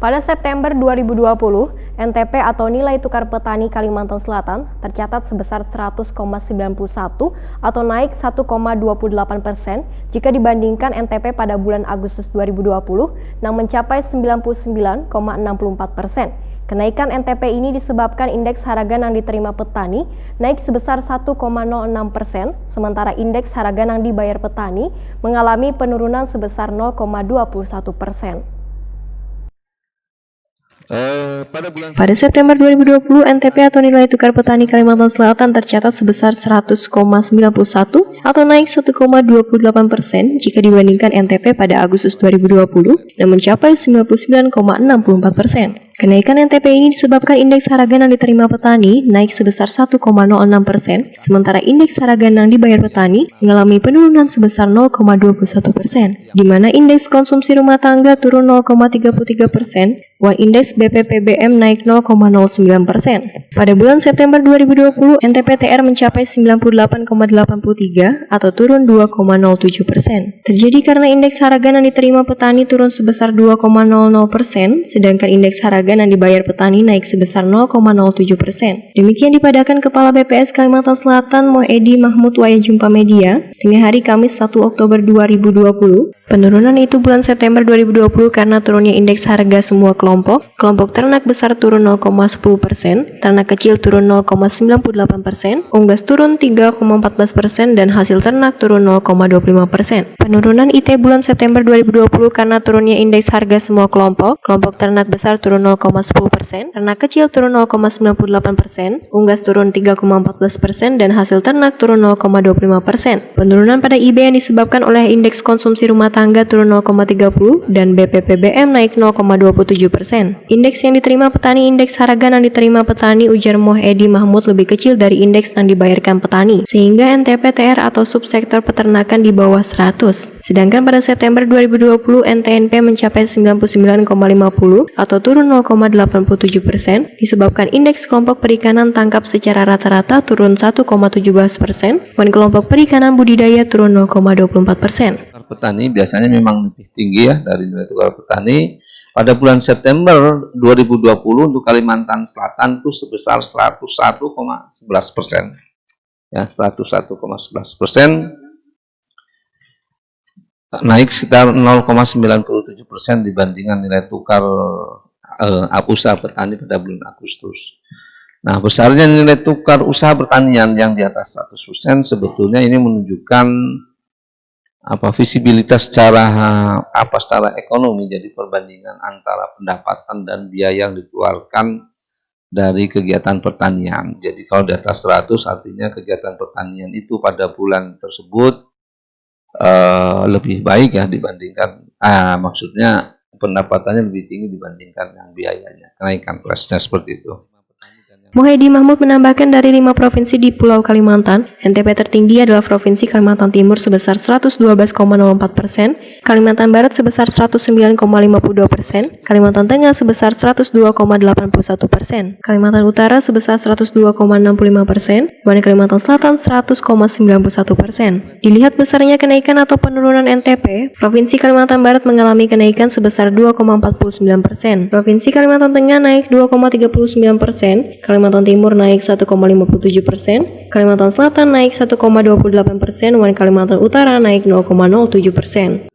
Pada September 2020, NTP atau nilai tukar petani Kalimantan Selatan tercatat sebesar 100,91 atau naik 1,28% jika dibandingkan NTP pada bulan Agustus 2020 yang mencapai 99,64%. Kenaikan NTP ini disebabkan indeks harga yang diterima petani naik sebesar 1,06%, sementara indeks harga yang dibayar petani mengalami penurunan sebesar 0,21%. Pada September 2020, NTP atau nilai tukar petani Kalimantan Selatan tercatat sebesar 100,91 atau naik 1,28% jika dibandingkan NTP pada Agustus 2020 dan mencapai 99,64%. Kenaikan NTP ini disebabkan indeks harga yang diterima petani naik sebesar 1,06%, sementara indeks harga yang dibayar petani mengalami penurunan sebesar 0,21%, di mana indeks konsumsi rumah tangga turun 0,33%, dan indeks BPPBM naik 0,09%. Pada bulan September 2020, NTP TR mencapai 98,83 atau turun 2,07%. Terjadi karena indeks harga yang diterima petani turun sebesar 2,00%, sedangkan indeks harga yang dibayar petani naik sebesar 0,07%. Demikian dipadakan Kepala BPS Kalimantan Selatan Mohedi Mahmud Waya Jumpa Media tengah hari Kamis 1 Oktober 2020. Penurunan itu bulan September 2020 karena turunnya indeks harga semua kelompok ternak besar turun 0,10%, ternak kecil turun 0,98%, unggas turun 3,14% dan hasil ternak turun 0,25%. Penurunan IT bulan September 2020 karena turunnya indeks harga semua kelompok ternak besar turun 0,10%, ternak kecil turun 0,98%, unggas turun 3,14% dan hasil ternak turun 0,25%. Penurunan pada IB yang disebabkan oleh indeks konsumsi rumah tangga turun 0,30 dan BPPBM naik 0,27%. Indeks yang diterima petani, indeks harga yang diterima petani, ujar Mohedi Mahmud, lebih kecil dari indeks yang dibayarkan petani, sehingga NTP TR atau subsektor peternakan di bawah 100. Sedangkan pada September 2020 NTNP mencapai 99,50 atau turun 0,87% disebabkan indeks kelompok perikanan tangkap secara rata-rata turun 1,17% dan kelompok perikanan budidaya turun 0,24%. Petani biasanya memang lebih tinggi ya dari nilai tukar petani. Pada bulan September 2020 untuk Kalimantan Selatan itu sebesar 101,11%. Ya, 101,11%. Naik sekitar 0,97% dibandingkan nilai tukar usaha petani pada bulan Agustus. Nah, besarnya nilai tukar usaha pertanian yang di atas 100% sebetulnya ini menunjukkan visibilitas secara ekonomi, jadi perbandingan antara pendapatan dan biaya yang dikeluarkan dari kegiatan pertanian. Jadi kalau di atas 100 artinya kegiatan pertanian itu pada bulan tersebut lebih baik ya dibandingkan maksudnya pendapatannya lebih tinggi dibandingkan yang biayanya. Kenaikan flashnya seperti itu. Mohedi Mahmud menambahkan dari 5 provinsi di Pulau Kalimantan, NTP tertinggi adalah Provinsi Kalimantan Timur sebesar 112,04%, Kalimantan Barat sebesar 109,52%, Kalimantan Tengah sebesar 102,81%, Kalimantan Utara sebesar 102,65%, dan Kalimantan Selatan 100,91%. Dilihat besarnya kenaikan atau penurunan NTP, Provinsi Kalimantan Barat mengalami kenaikan sebesar 2,49%, Provinsi Kalimantan Tengah naik 2,39%, Kalimantan Timur naik 1,57%, Kalimantan Selatan naik 1,28%, dan Kalimantan Utara naik 0,07%.